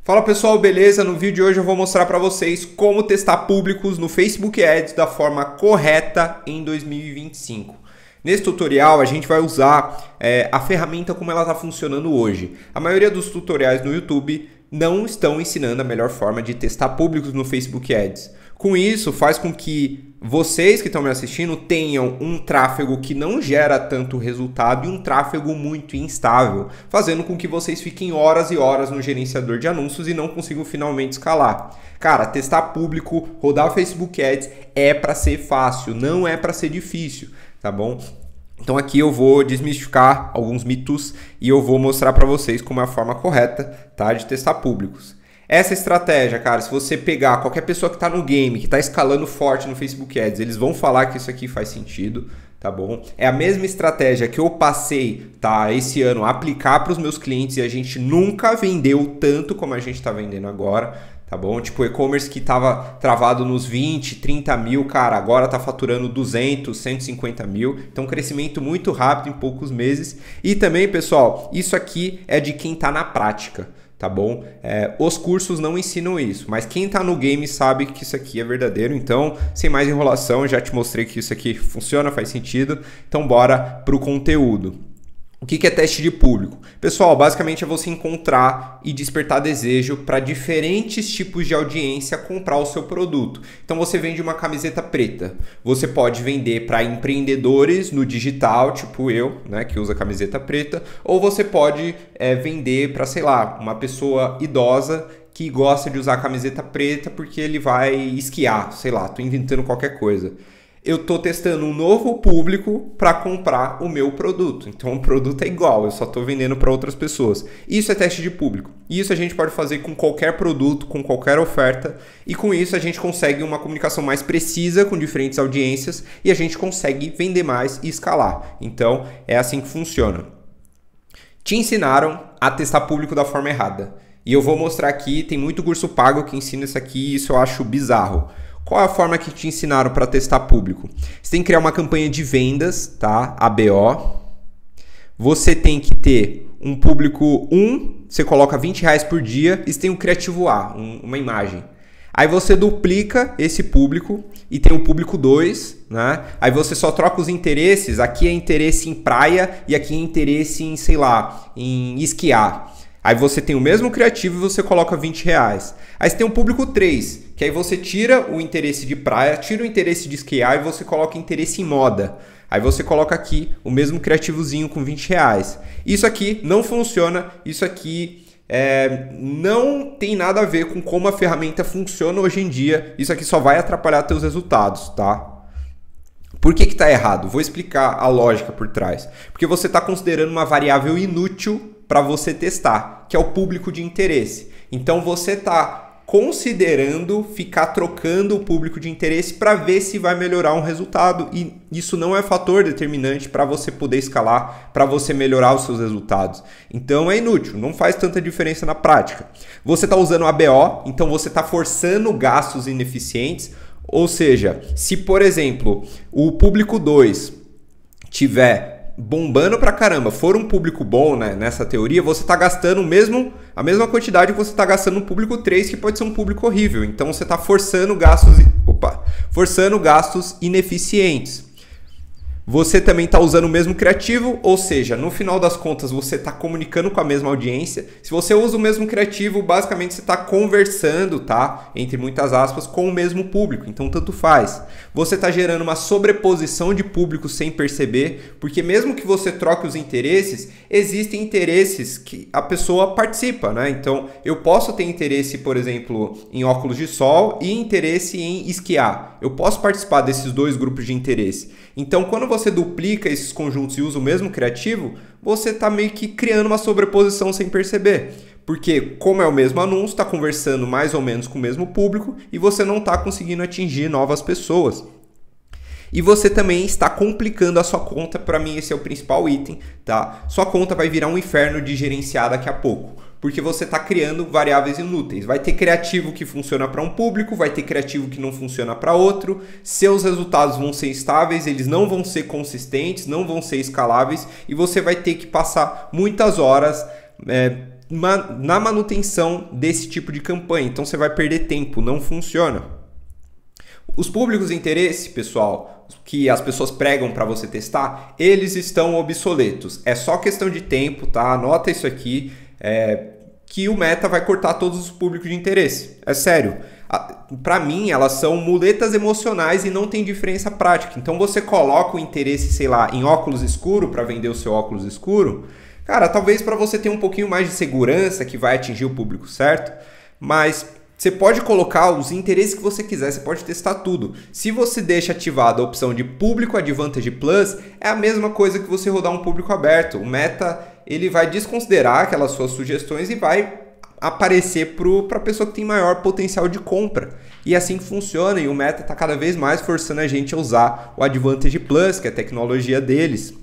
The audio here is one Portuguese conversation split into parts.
Fala pessoal, beleza? No vídeo de hoje eu vou mostrar para vocês como testar públicos no Facebook Ads da forma correta em 2025. Nesse tutorial a gente vai usar a ferramenta como ela está funcionando hoje. A maioria dos tutoriais no YouTube não estão ensinando a melhor forma de testar públicos no Facebook Ads. Com isso, faz com que vocês que estão me assistindo tenham um tráfego que não gera tanto resultado e um tráfego muito instável, fazendo com que vocês fiquem horas e horas no gerenciador de anúncios e não consigam finalmente escalar. Cara, testar público, rodar o Facebook Ads é para ser fácil, não é para ser difícil, tá bom? Então aqui eu vou desmistificar alguns mitos e eu vou mostrar para vocês como é a forma correta, tá, de testar públicos. Essa estratégia, cara, se você pegar qualquer pessoa que está no game, que está escalando forte no Facebook Ads, eles vão falar que isso aqui faz sentido, tá bom? É a mesma estratégia que eu passei, tá, esse ano a aplicar para os meus clientes e a gente nunca vendeu tanto como a gente está vendendo agora, tá bom? Tipo, e-commerce que estava travado nos 20, 30 mil, cara, agora está faturando 200, 150 mil. Então, crescimento muito rápido em poucos meses. E também, pessoal, isso aqui é de quem está na prática, tá bom? Os cursos não ensinam isso, mas quem está no game sabe que isso aqui é verdadeiro. Então, sem mais enrolação, já te mostrei que isso aqui funciona, faz sentido. Então, bora para o conteúdo. O que é teste de público? Pessoal, basicamente é você encontrar e despertar desejo para diferentes tipos de audiência comprar o seu produto. Então você vende uma camiseta preta. Você pode vender para empreendedores no digital, tipo eu, né, que usa camiseta preta. Ou você pode vender para, sei lá, uma pessoa idosa que gosta de usar camiseta preta porque ele vai esquiar, sei lá, tô inventando qualquer coisa. Eu estou testando um novo público para comprar o meu produto. Então o produto é igual, eu só estou vendendo para outras pessoas. Isso é teste de público. Isso a gente pode fazer com qualquer produto, com qualquer oferta. E com isso a gente consegue uma comunicação mais precisa com diferentes audiências e a gente consegue vender mais e escalar. Então é assim que funciona. Te ensinaram a testar público da forma errada. E eu vou mostrar aqui, tem muito curso pago que ensina isso aqui e isso eu acho bizarro. Qual é a forma que te ensinaram para testar público? Você tem que criar uma campanha de vendas, tá? ABO. Você tem que ter um público 1, você coloca R$20 por dia e você tem um criativo A, uma imagem. Aí você duplica esse público e tem o público 2, né? Aí você só troca os interesses, aqui é interesse em praia e aqui é interesse em, sei lá, em esquiar. Aí você tem o mesmo criativo e você coloca R$20. Aí você tem o público 3, que aí você tira o interesse de praia, tira o interesse de esquiar e você coloca interesse em moda. Aí você coloca aqui o mesmo criativozinho com R$20. Isso aqui não funciona, isso aqui não tem nada a ver com como a ferramenta funciona hoje em dia. Isso aqui só vai atrapalhar teus resultados, tá? Por que está errado? Vou explicar a lógica por trás. Porque você está considerando uma variável inútil para você testar, que é o público de interesse. Então você está considerando ficar trocando o público de interesse para ver se vai melhorar um resultado. E isso não é fator determinante para você poder escalar, para você melhorar os seus resultados. Então é inútil, não faz tanta diferença na prática. Você está usando ABO, então você está forçando gastos ineficientes. Ou seja, se por exemplo o público 2 tiver bombando pra caramba, for um público bom, né, nessa teoria, você está gastando a mesma quantidade que você está gastando no público 3, que pode ser um público horrível. Então você está forçando gastos ineficientes. Você também está usando o mesmo criativo, ou seja, no final das contas você está comunicando com a mesma audiência. Se você usa o mesmo criativo, basicamente você está conversando, tá? Entre muitas aspas, com o mesmo público, então tanto faz. Você está gerando uma sobreposição de públicos sem perceber, porque mesmo que você troque os interesses, existem interesses que a pessoa participa, né? Então eu posso ter interesse, por exemplo, em óculos de sol e interesse em esquiar. Eu posso participar desses dois grupos de interesse. Então quando você duplica esses conjuntos e usa o mesmo criativo, você está meio que criando uma sobreposição sem perceber. Porque como é o mesmo anúncio, está conversando mais ou menos com o mesmo público e você não está conseguindo atingir novas pessoas. E você também está complicando a sua conta. Para mim esse é o principal item, tá? Sua conta vai virar um inferno de gerenciar daqui a pouco, porque você está criando variáveis inúteis. Vai ter criativo que funciona para um público, vai ter criativo que não funciona para outro. Seus resultados vão ser estáveis, eles não vão ser consistentes, não vão ser escaláveis e você vai ter que passar muitas horas na manutenção desse tipo de campanha. Então você vai perder tempo, não funciona. Os públicos de interesse, pessoal, que as pessoas pregam para você testar, eles estão obsoletos. É só questão de tempo, tá? Anota isso aqui, que o Meta vai cortar todos os públicos de interesse. É sério. Para mim, elas são muletas emocionais e não tem diferença prática. Então você coloca o interesse, sei lá, em óculos escuro para vender o seu óculos escuro. Cara, talvez para você ter um pouquinho mais de segurança que vai atingir o público certo, mas você pode colocar os interesses que você quiser, você pode testar tudo. Se você deixa ativada a opção de Público Advantage Plus, é a mesma coisa que você rodar um público aberto. O Meta, ele vai desconsiderar aquelas suas sugestões e vai aparecer para a pessoa que tem maior potencial de compra. E assim que funciona, e o Meta está cada vez mais forçando a gente a usar o Advantage Plus, que é a tecnologia deles.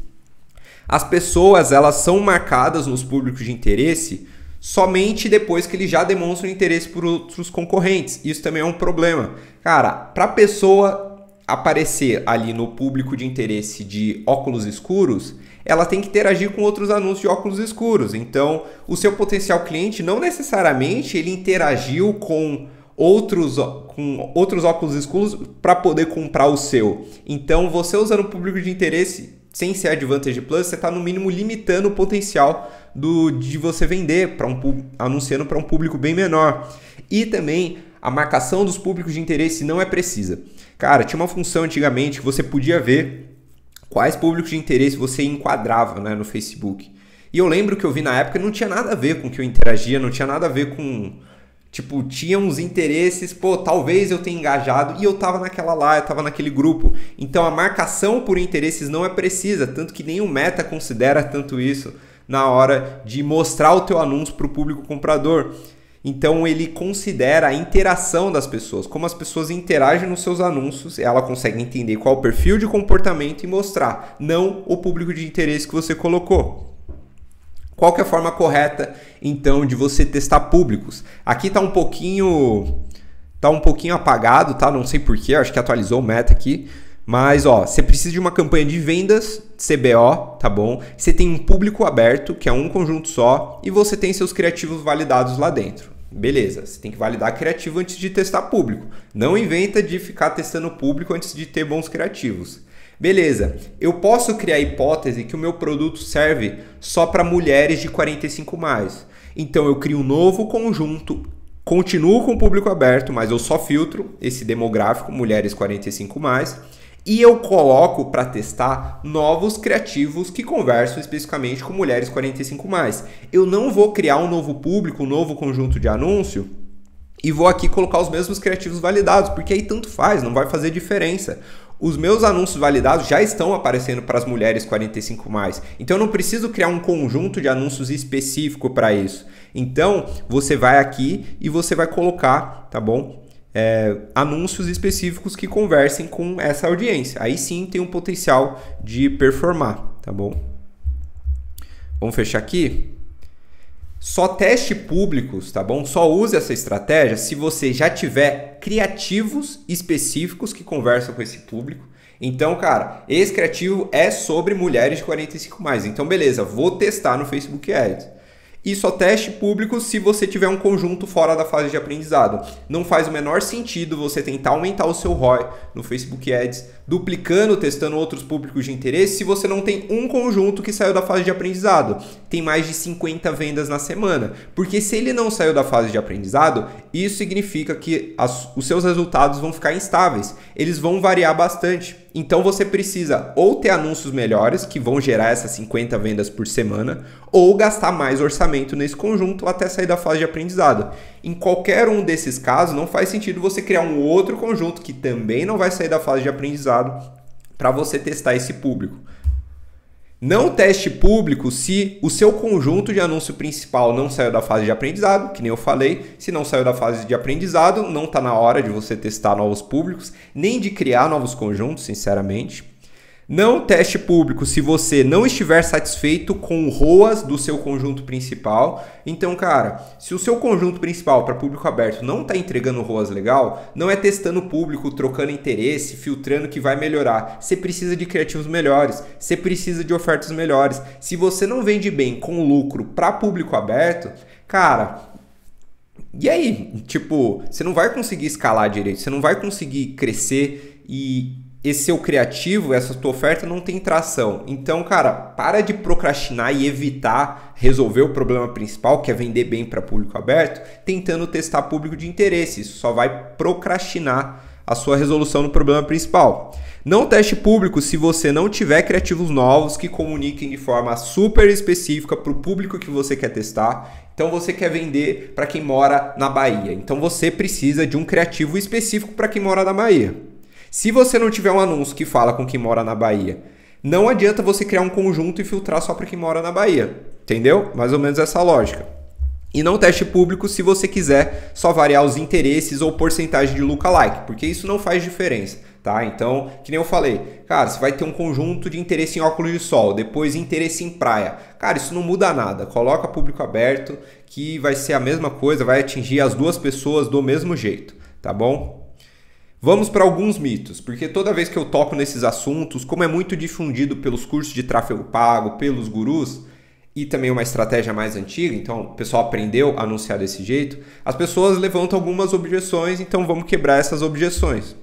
As pessoas, elas são marcadas nos públicos de interesse somente depois que eles já demonstram interesse por outros concorrentes. Isso também é um problema. Cara, para a pessoa aparecer ali no público de interesse de óculos escuros, ela tem que interagir com outros anúncios de óculos escuros. Então, o seu potencial cliente não necessariamente ele interagiu com outros óculos escuros para poder comprar o seu. Então, você usando o público de interesse sem ser Advantage Plus, você está no mínimo limitando o potencial de você vender, anunciando para um público bem menor. E também a marcação dos públicos de interesse não é precisa. Cara, tinha uma função antigamente que você podia ver quais públicos de interesse você enquadrava, né, no Facebook. E eu lembro que eu vi na época não tinha nada a ver com o que eu interagia, não tinha nada a ver com... Tipo, tinha uns interesses, pô, talvez eu tenha engajado e eu tava naquela lá, eu tava naquele grupo. Então a marcação por interesses não é precisa, tanto que nem o Meta considera tanto isso na hora de mostrar o teu anúncio para o público comprador. Então ele considera a interação das pessoas, como as pessoas interagem nos seus anúncios, ela consegue entender qual é o perfil de comportamento e mostrar, não o público de interesse que você colocou. Qual que é a forma correta, então, de você testar públicos? Aqui tá um pouquinho apagado, tá? Não sei porquê, acho que atualizou o Meta aqui. Mas, ó, você precisa de uma campanha de vendas, CBO, tá bom? Você tem um público aberto, que é um conjunto só, e você tem seus criativos validados lá dentro. Beleza, você tem que validar criativo antes de testar público. Não inventa de ficar testando público antes de ter bons criativos. Beleza, eu posso criar a hipótese que o meu produto serve só para mulheres de 45+. Então eu crio um novo conjunto, continuo com o público aberto, mas eu só filtro esse demográfico, mulheres 45+, e eu coloco para testar novos criativos que conversam especificamente com mulheres 45+. Eu não vou criar um novo público, um novo conjunto de anúncio, e vou aqui colocar os mesmos criativos validados, porque aí tanto faz, não vai fazer diferença. Os meus anúncios validados já estão aparecendo para as mulheres 45+. Então eu não preciso criar um conjunto de anúncios específico para isso. Então você vai aqui e você vai colocar, tá bom? Anúncios específicos que conversem com essa audiência. Aí sim tem um potencial de performar, tá bom? Vamos fechar aqui? Só teste públicos, tá bom? Só use essa estratégia se você já tiver criativos específicos que conversam com esse público. Então, cara, esse criativo é sobre mulheres de 45+. Então, beleza, vou testar no Facebook Ads. E só teste público se você tiver um conjunto fora da fase de aprendizado. Não faz o menor sentido você tentar aumentar o seu ROI no Facebook Ads, duplicando, testando outros públicos de interesse, se você não tem um conjunto que saiu da fase de aprendizado. Tem mais de 50 vendas na semana. Porque se ele não saiu da fase de aprendizado, isso significa que os seus resultados vão ficar instáveis. Eles vão variar bastante. Então você precisa ou ter anúncios melhores, que vão gerar essas 50 vendas por semana, ou gastar mais orçamento nesse conjunto até sair da fase de aprendizado. Em qualquer um desses casos, não faz sentido você criar um outro conjunto que também não vai sair da fase de aprendizado para você testar esse público. Não teste público se o seu conjunto de anúncio principal não saiu da fase de aprendizado, que nem eu falei. Se não saiu da fase de aprendizado, não está na hora de você testar novos públicos, nem de criar novos conjuntos, sinceramente. Não teste público se você não estiver satisfeito com o ROAS do seu conjunto principal. Então, cara, se o seu conjunto principal para público aberto não está entregando ROAS legal, não é testando o público, trocando interesse, filtrando que vai melhorar. Você precisa de criativos melhores, você precisa de ofertas melhores. Se você não vende bem com lucro para público aberto, Cara, e aí? Tipo, você não vai conseguir escalar direito, você não vai conseguir crescer e esse seu criativo, essa tua oferta não tem tração. Então, cara, para de procrastinar e evitar resolver o problema principal, que é vender bem para público aberto, tentando testar público de interesse. Isso só vai procrastinar a sua resolução do problema principal. Não teste público se você não tiver criativos novos que comuniquem de forma super específica para o público que você quer testar. Então você quer vender para quem mora na Bahia. Então você precisa de um criativo específico para quem mora na Bahia. Se você não tiver um anúncio que fala com quem mora na Bahia, não adianta você criar um conjunto e filtrar só para quem mora na Bahia. Entendeu? Mais ou menos essa lógica. E não teste público se você quiser só variar os interesses ou porcentagem de lookalike, porque isso não faz diferença, tá? Então, que nem eu falei, cara, você vai ter um conjunto de interesse em óculos de sol, depois interesse em praia. Cara, isso não muda nada. Coloca público aberto que vai ser a mesma coisa, vai atingir as duas pessoas do mesmo jeito, tá bom? Vamos para alguns mitos, porque toda vez que eu toco nesses assuntos, como é muito difundido pelos cursos de tráfego pago, pelos gurus, e também uma estratégia mais antiga, então o pessoal aprendeu a anunciar desse jeito, as pessoas levantam algumas objeções, então vamos quebrar essas objeções.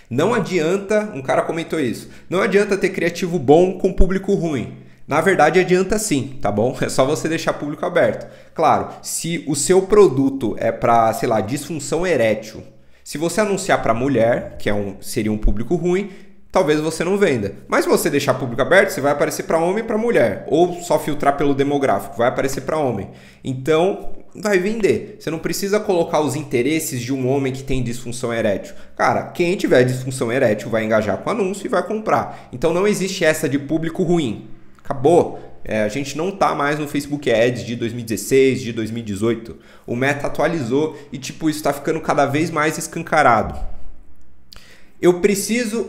Não adianta, um cara comentou isso, não adianta ter criativo bom com público ruim. Na verdade adianta sim, tá bom? É só você deixar público aberto. Claro, se o seu produto é para, sei lá, disfunção erétil, se você anunciar para mulher, que seria um público ruim, talvez você não venda. Mas se você deixar público aberto, você vai aparecer para homem e para mulher. Ou só filtrar pelo demográfico, vai aparecer para homem. Então, vai vender. Você não precisa colocar os interesses de um homem que tem disfunção erétil. Cara, quem tiver disfunção erétil vai engajar com o anúncio e vai comprar. Então, não existe essa de público ruim. Acabou. A gente não tá mais no Facebook Ads de 2016, de 2018. O Meta atualizou e tipo, isso tá ficando cada vez mais escancarado.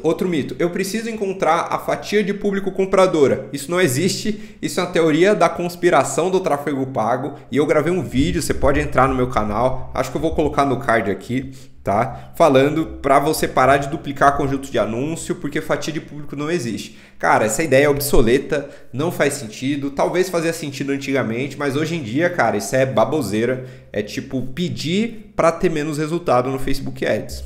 Outro mito, eu preciso encontrar a fatia de público compradora. Isso não existe, isso é uma teoria da conspiração do tráfego pago. E eu gravei um vídeo, você pode entrar no meu canal, acho que eu vou colocar no card aqui, tá? Falando para você parar de duplicar conjunto de anúncio, porque fatia de público não existe. Cara, essa ideia é obsoleta, não faz sentido, talvez fazia sentido antigamente, mas hoje em dia, cara, isso é baboseira. É tipo pedir para ter menos resultado no Facebook Ads.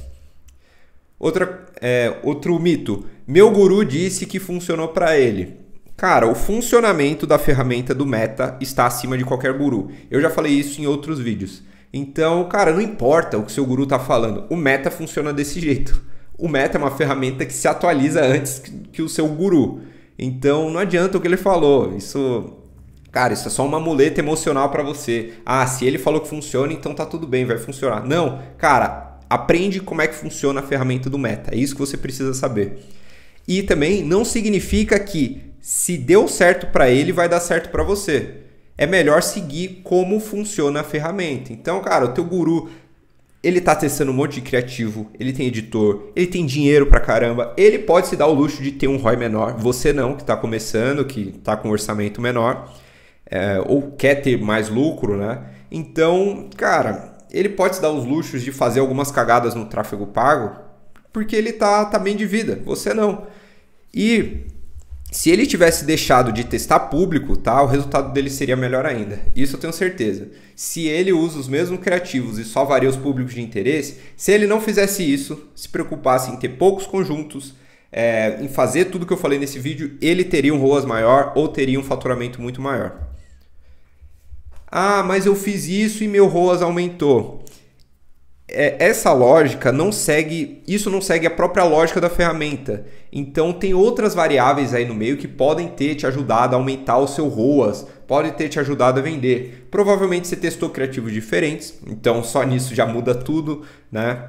Outro mito, meu guru disse que funcionou para ele. Cara, o funcionamento da ferramenta do Meta está acima de qualquer guru. Eu já falei isso em outros vídeos. Então, cara, não importa o que seu guru está falando, o Meta funciona desse jeito. O Meta é uma ferramenta que se atualiza antes que o seu guru. Então, não adianta o que ele falou. Cara, isso é só uma muleta emocional para você. Ah, se ele falou que funciona, então tá tudo bem, vai funcionar. Não, cara, aprende como é que funciona a ferramenta do Meta. É isso que você precisa saber. E também não significa que se deu certo para ele, vai dar certo para você. É melhor seguir como funciona a ferramenta. Então, cara, o teu guru, ele tá testando um monte de criativo, ele tem editor, ele tem dinheiro pra caramba, ele pode se dar o luxo de ter um ROI menor. Você não, que tá começando, que tá com um orçamento menor, ou quer ter mais lucro, né? Então, cara, ele pode se dar os luxos de fazer algumas cagadas no tráfego pago, porque ele tá bem de vida, você não. E se ele tivesse deixado de testar público, tá, o resultado dele seria melhor ainda. Isso eu tenho certeza. Se ele usa os mesmos criativos e só varia os públicos de interesse, se ele não fizesse isso, se preocupasse em ter poucos conjuntos, em fazer tudo que eu falei nesse vídeo, ele teria um ROAS maior ou teria um faturamento muito maior. Ah, mas eu fiz isso e meu ROAS aumentou. Essa lógica não segue a própria lógica da ferramenta. Então tem outras variáveis aí no meio que podem ter te ajudado a aumentar o seu ROAS, podem ter te ajudado a vender. Provavelmente você testou criativos diferentes, então só nisso já muda tudo, né?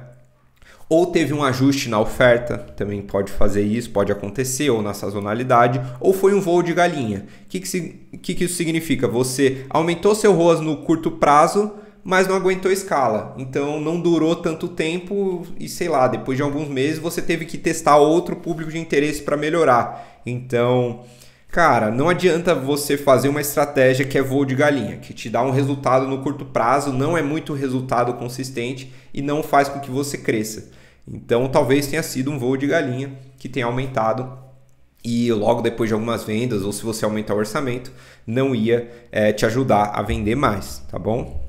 Ou teve um ajuste na oferta, também pode fazer isso, pode acontecer, ou na sazonalidade, ou foi um voo de galinha. O que isso significa? Você aumentou seu ROAS no curto prazo, mas não aguentou escala. Então não durou tanto tempo e sei lá, depois de alguns meses você teve que testar outro público de interesse para melhorar. Então, cara, não adianta você fazer uma estratégia que é voo de galinha, que te dá um resultado no curto prazo, não é muito resultado consistente e não faz com que você cresça. Então talvez tenha sido um voo de galinha que tenha aumentado e logo depois de algumas vendas, ou se você aumentar o orçamento, não ia te ajudar a vender mais, tá bom?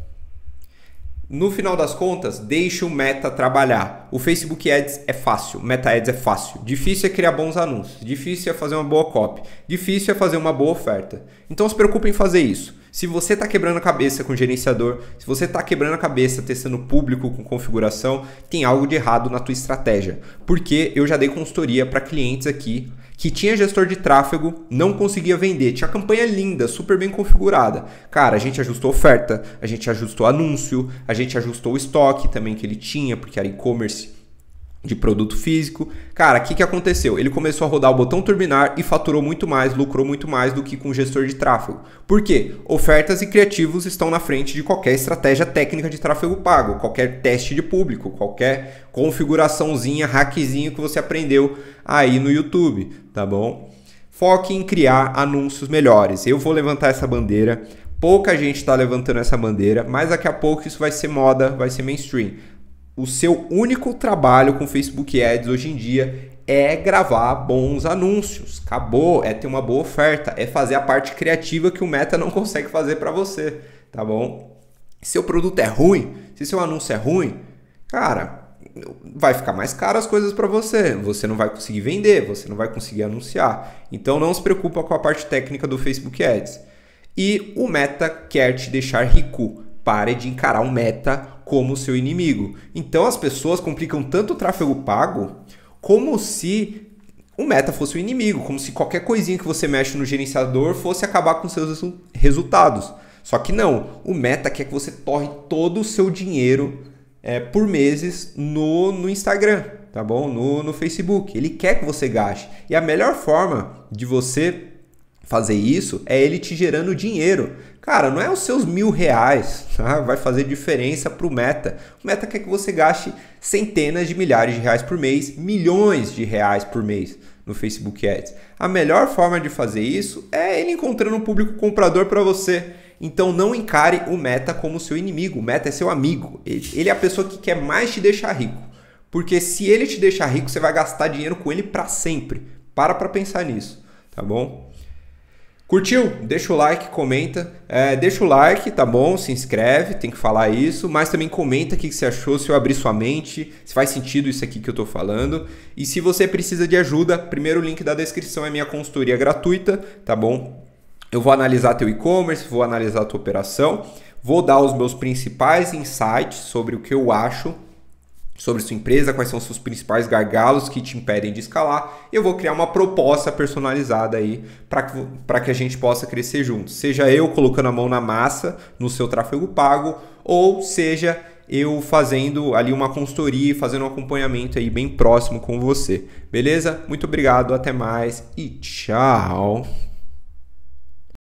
No final das contas, deixe o Meta trabalhar. O Facebook Ads é fácil, o Meta Ads é fácil. Difícil é criar bons anúncios, difícil é fazer uma boa copy, difícil é fazer uma boa oferta. Então se preocupe em fazer isso. Se você está quebrando a cabeça com o gerenciador, se você está quebrando a cabeça testando público com configuração, tem algo de errado na tua estratégia. Porque eu já dei consultoria para clientes aqui que tinha gestor de tráfego, não conseguia vender, tinha campanha linda, super bem configurada. Cara, a gente ajustou oferta, a gente ajustou anúncio, a gente ajustou o estoque também que ele tinha, porque era e-commerce de produto físico. Cara, o que aconteceu? Ele começou a rodar o botão turbinar e faturou muito mais, lucrou muito mais do que com o gestor de tráfego. Por quê? Ofertas e criativos estão na frente de qualquer estratégia técnica de tráfego pago, qualquer teste de público, qualquer configuraçãozinha, hackzinho que você aprendeu aí no YouTube, tá bom? Foque em criar anúncios melhores. Eu vou levantar essa bandeira, pouca gente está levantando essa bandeira, mas daqui a pouco isso vai ser moda, vai ser mainstream. O seu único trabalho com Facebook Ads hoje em dia é gravar bons anúncios. Acabou, é ter uma boa oferta, é fazer a parte criativa que o Meta não consegue fazer para você, tá bom? Se seu produto é ruim, se seu anúncio é ruim, cara, vai ficar mais caro as coisas para você. Você não vai conseguir vender, você não vai conseguir anunciar. Então não se preocupa com a parte técnica do Facebook Ads. E o Meta quer te deixar rico. Pare de encarar o Meta como seu inimigo. Então as pessoas complicam tanto o tráfego pago como se o Meta fosse o inimigo, como se qualquer coisinha que você mexe no gerenciador fosse acabar com seus resultados. Só que não, o Meta quer que você torre todo o seu dinheiro por meses no Instagram, tá bom? No Facebook. Ele quer que você gaste. E a melhor forma de você fazer isso é ele te gerando dinheiro. Cara, não é os seus R$1.000, tá? Vai fazer diferença para o Meta. O Meta quer que você gaste centenas de milhares de reais por mês, milhões de reais por mês no Facebook Ads. A melhor forma de fazer isso é ele encontrando um público comprador para você. Então não encare o Meta como seu inimigo. O Meta é seu amigo. Ele é a pessoa que quer mais te deixar rico. Porque se ele te deixar rico, você vai gastar dinheiro com ele para sempre. Para pensar nisso, tá bom? Curtiu? Deixa o like, comenta. Deixa o like, tá bom? Se inscreve, tem que falar isso. Mas também comenta o que você achou, se eu abrir sua mente, se faz sentido isso aqui que eu tô falando. E se você precisa de ajuda, primeiro link da descrição é minha consultoria gratuita, tá bom? Eu vou analisar teu e-commerce, vou analisar a tua operação, vou dar os meus principais insights sobre o que eu acho sobre sua empresa, quais são os seus principais gargalos que te impedem de escalar, e eu vou criar uma proposta personalizada aí para que a gente possa crescer juntos. Seja eu colocando a mão na massa no seu tráfego pago, ou seja eu fazendo ali uma consultoria e fazendo um acompanhamento aí bem próximo com você. Beleza? Muito obrigado, até mais e tchau!